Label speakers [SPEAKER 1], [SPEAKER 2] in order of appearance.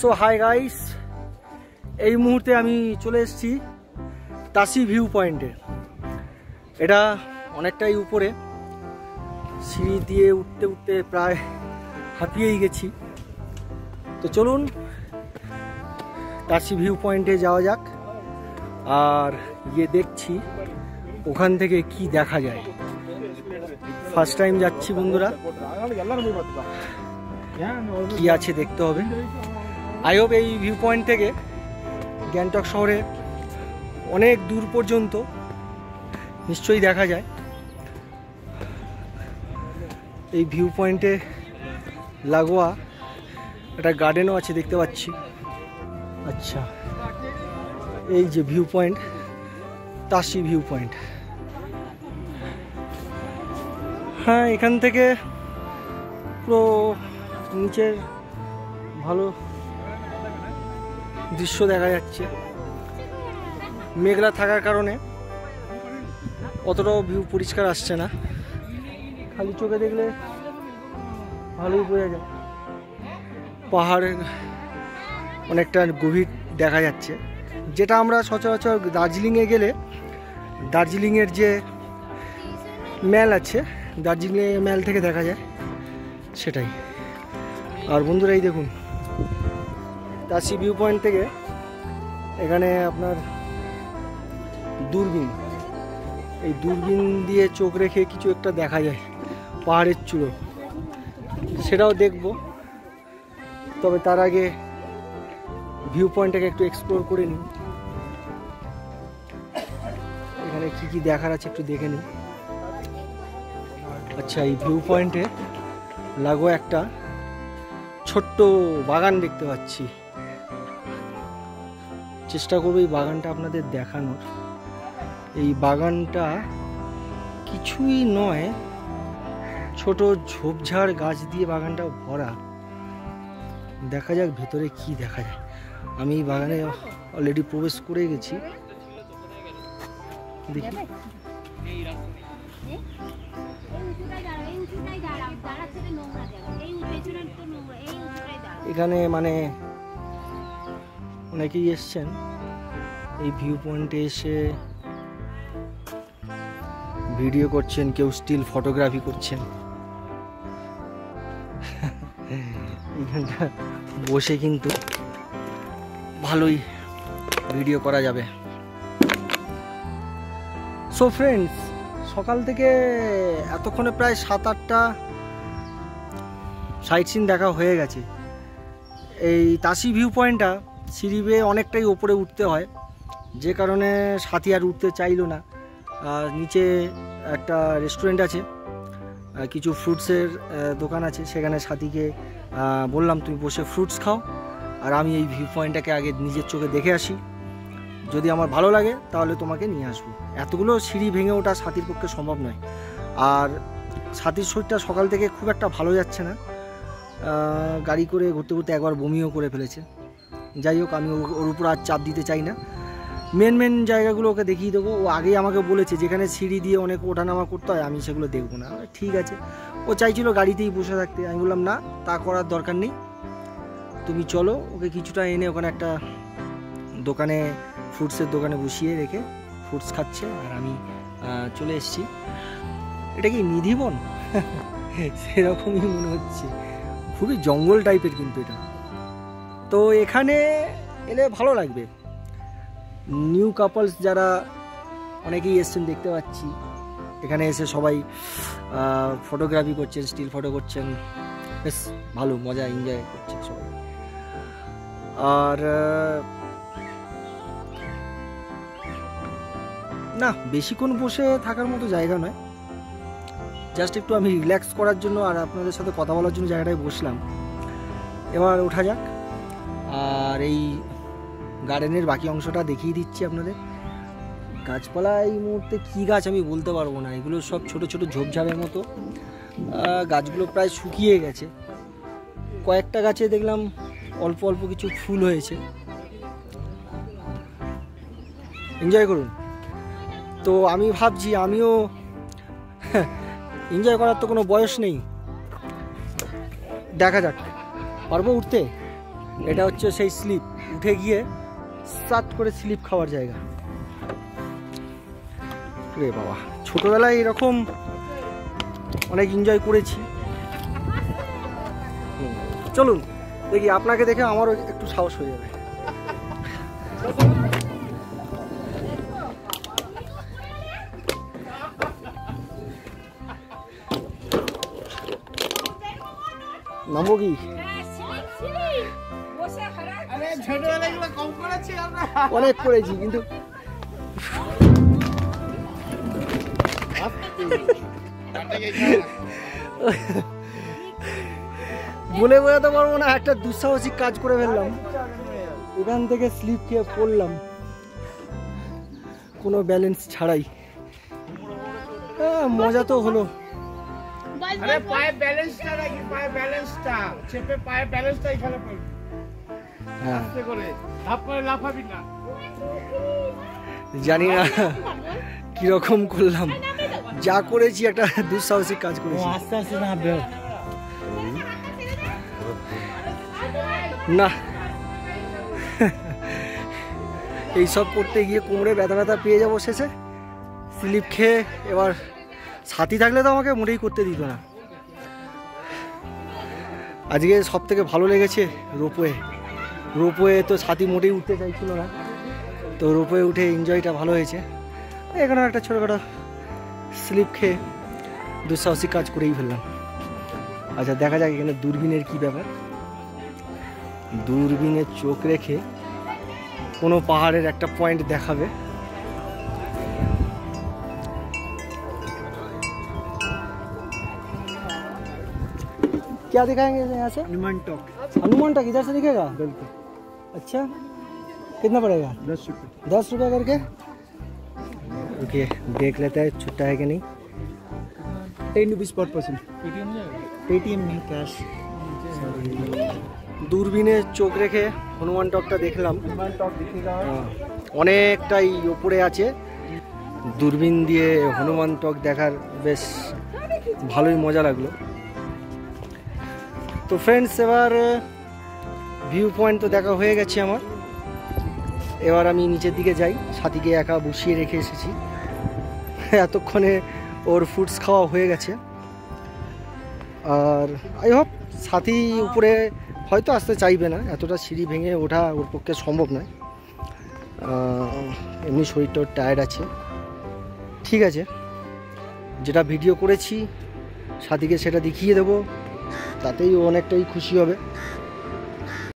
[SPEAKER 1] So hi guys, এই মুহূর্তে আমি চলে এসেছি তাসি ভিউ পয়েন্টে। এটা অনেকটাই উপরে, সিঁড়ি দিয়ে উঠতে উঠতে প্রায় হাঁপিয়েই গেছি। তো চলুন তাসি ভিউ পয়েন্টে যাওয়া যাক, আর গিয়ে দেখছি ওখান থেকে কি দেখা যায়। ফার্স্ট টাইম যাচ্ছি বন্ধুরা, কি আছে দেখতে হবে। আই হোপ এই ভিউ পয়েন্ট থেকে গ্যাংটক শহরে অনেক দূর পর্যন্ত নিশ্চয়ই দেখা যায়। এই ভিউ পয়েন্টে লাগোয়া একটা গার্ডেনও আছে দেখতে পাচ্ছি। আচ্ছা, এই যে view point, Tashi view point. হ্যাঁ, এখান থেকে পুরো নিচের ভালো দৃশ্য দেখা যাচ্ছে। মেঘলা থাকার কারণে অতটাও ভিউ পরিষ্কার আসছে না, খালি চোখে দেখলে ভালোই বোঝা যায়। পাহাড়ের অনেকটা গভীর দেখা যাচ্ছে, যেটা আমরা সচরাচর দার্জিলিংয়ে গেলে দার্জিলিংয়ের যে ম্যাল আছে, দার্জিলিং ম্যাল থেকে দেখা যায় সেটাই। আর বন্ধুরা এই দেখুন, তাসি ভিউ পয়েন্ট থেকে এখানে আপনার দূরবীন, এই দূরবীন দিয়ে চোখ রেখে কিছু একটা দেখা যায় পাহাড়ের চূড়ো, সেটাও দেখব। তবে তার আগে ভিউ পয়েন্টটাকে একটু এক্সপ্লোর করে নিই। এখানে কি কি দেখার আছে একটু দেখে নিই। আচ্ছা, এই ভিউ পয়েন্টে লাগো একটা ছোট্ট বাগান দেখতে পাচ্ছি। চেষ্টা করবো এই বাগানটা আপনাদের দেখানোর। এই বাগানটা কিছুই নয়, ছোট ঝোপঝাড় গাছ দিয়ে বাগানটা ভরা। দেখা যাক ভেতরে কি দেখা যায়। আমি এই বাগানে অলরেডি প্রবেশ করে গেছি, দেখি। এখানে মানে অনেকেই এসছেন এই ভিউ পয়েন্টে এসে ভিডিও করছেন, কেউ স্টিল ফটোগ্রাফি করছেন। এইখানটা বসে কিন্তু ভালোই ভিডিও করা যাবে। সো ফ্রেন্ডস, সকাল থেকে এতক্ষণে প্রায় 7-8টা সাইট সিন দেখা হয়ে গেছে। এই তাসি ভিউ পয়েন্টটা সিঁড়ি বেয়ে অনেকটাই ওপরে উঠতে হয়, যে কারণে সাথী আর উঠতে চাইলো না। নিচে একটা রেস্টুরেন্ট আছে, কিছু ফ্রুটসের দোকান আছে, সেখানে সাথীকে বললাম তুমি বসে ফ্রুটস খাও, আর আমি এই ভিউ পয়েন্টটাকে আগে নিজের চোখে দেখে আসি, যদি আমার ভালো লাগে তাহলে তোমাকে নিয়ে আসবো। এতগুলো সিঁড়ি ভেঙে ওঠা সাথীর পক্ষে সম্ভব নয়। আর সাথীর শরীরটা সকাল থেকে খুব একটা ভালো যাচ্ছে না, গাড়ি করে ঘুরতে ঘুরতে একবার বমিও করে ফেলেছে। যাই হোক, আমি ওর উপর আর চাপ দিতে চাই না। মেন জায়গাগুলো ওকে দেখিয়ে দেবো। ও আগেই আমাকে বলেছে যেখানে সিঁড়ি দিয়ে অনেক ওঠানামা করতে হয় আমি সেগুলো দেখবো না। ঠিক আছে, ও চাইছিল গাড়িতেই বসে থাকতে। আমি বললাম না, তা করার দরকার নেই, তুমি চলো। ওকে কিছুটা এনে ওখানে একটা দোকানে, ফ্রুটসের দোকানে বসিয়ে রেখে ফ্রুটস খাচ্ছে, আর আমি চলে এসেছি। এটা কি নিধিবন? সেরকমই মনে হচ্ছে, খুবই জঙ্গল টাইপের কিন্তু এটা। তো এখানে এলে ভালো লাগবে। নিউ কাপলস যারা অনেকেই এসছেন দেখতে পাচ্ছি, এখানে এসে সবাই ফটোগ্রাফি করছেন, স্টিল ফটো করছেন, বেশ ভালো মজা এনজয় করছে সবাই। আর না, বেশিক্ষণ বসে থাকার মতো জায়গা নয়, জাস্ট একটু আমি রিল্যাক্স করার জন্য আর আপনাদের সাথে কথা বলার জন্য জায়গাটায় বসলাম। এবার ওঠা যাক, আর এই গার্ডেনের বাকি অংশটা দেখিয়ে দিচ্ছি আপনাদের। গাছপালা এই মুহূর্তে কী গাছ আমি বলতে পারবো না, এগুলো সব ছোট ছোট ঝোপঝাড়ের মতো। গাছগুলো প্রায় শুকিয়ে গেছে, কয়েকটা গাছে দেখলাম অল্প অল্প কিছু ফুল হয়েছে। এনজয় করুন। তো আমি ভাবছি আমিও এনজয় করার তো কোনো বয়স নেই, দেখা যাক পারবো উঠতে। এটা হচ্ছে সেই স্লিপ, উঠে গিয়ে সাত করে স্লিপ খাওয়ার জায়গা। রে বাবা, ছোটবেলায় এরকম অনেক এনজয় করেছি। চলুন দেখি, আপনাকে দেখে আমারও একটু সাহস হয়ে যাবে। নামবো কি? অনেক করেছি কিন্তু বলে বোঝাতে পারবো না, একটা দুঃসাহসিক কাজ করে ফেললাম। এখান থেকে স্লিপ খেয়ে পড়লাম কোনো ব্যালেন্স ছাড়াই। মজা তো হলো।
[SPEAKER 2] আরে পায়ে ব্যালেন্সটা রাখি, পায়ে ব্যালেন্সটা চেপে, পায়ে ব্যালেন্সটা এখানে পাবি। হ্যাঁ, আস্তে করে ধাপ করে লাফাবি না।
[SPEAKER 1] জানি না কিরকম করলাম, যা করেছি একটা দুঃসাহসিক কাজ করেছি।
[SPEAKER 2] আস্তে আস্তে নামবে
[SPEAKER 1] না, এইসব করতে গিয়ে কোমরে ব্যথা ব্যথা পেয়ে যাবো শেষে। স্লিপ খেয়ে এবার সাথী থাকলে তো আমাকে মোটেই করতে দিত না। আজকে সব থেকে ভালো লেগেছে রোপওয়ে। রোপওয়ে তো সাথী মোটেই উঠতে চাইছিল না, তো রোপওয়ে উঠে এনজয়টা ভালো হয়েছে। এখানেও একটা ছোটোখাটো স্লিপ খেয়ে দুঃসাহসিক কাজ করেই ফেললাম। আচ্ছা, দেখা যাক এখানে দূরবীনের কী ব্যাপার। দূরবীনের চোখ রেখে কোনো পাহাড়ের একটা পয়েন্ট দেখাবে। क्या दिखाएंगे यहाँ से?
[SPEAKER 2] हनुमान टॉक।
[SPEAKER 1] हनुमान टॉक इधर से दिखेगा?
[SPEAKER 2] बिल्कुल।
[SPEAKER 1] अच्छा, कितना पड़ेगा?
[SPEAKER 2] 10 रुपये।
[SPEAKER 1] 10 रुपये करके। ओके, देख लेते हैं छुट्टा है कि नहीं।
[SPEAKER 2] 10 रुपीज पर पर्सन। पेटीएम नहीं, कैश।
[SPEAKER 1] দূরবীনে চোখ রেখে হনুমান টকটা দেখলাম।
[SPEAKER 2] हनुमान टॉक दिखेगा।
[SPEAKER 1] অনেকটাই ওপরে আছে। দূরবীন দিয়ে হনুমান টক দেখার বেশ ভালোই মজা লাগলো। তো ফ্রেন্ডস, এবার ভিউ পয়েন্ট তো দেখা হয়ে গেছে আমার। এবার আমি নিচের দিকে যাই। সাথীকে একা বসিয়ে রেখে এসেছি, এতক্ষণে ওর ফুডস খাওয়া হয়ে গেছে। আর আই হোপ সাথী উপরে হয়তো আসতে চাইবে না, এতটা সিঁড়ি ভেঙে ওঠা ওর পক্ষে সম্ভব নয়। এমনি শরীরটা টায়ার্ড আছে। ঠিক আছে, যেটা ভিডিও করেছি সাথীকে সেটা দেখিয়ে দেবো, তাতেই ও অনেকটাই খুশি হবে।